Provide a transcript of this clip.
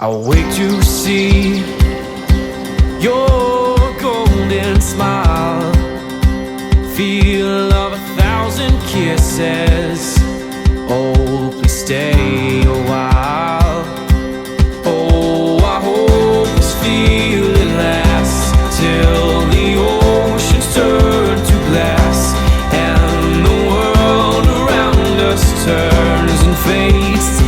I'll wait to see your golden smile, feel of 1,000 kisses. Oh, please stay a while. Oh, I hope this feeling lasts till the oceans turn to glass and the world around us turns and fades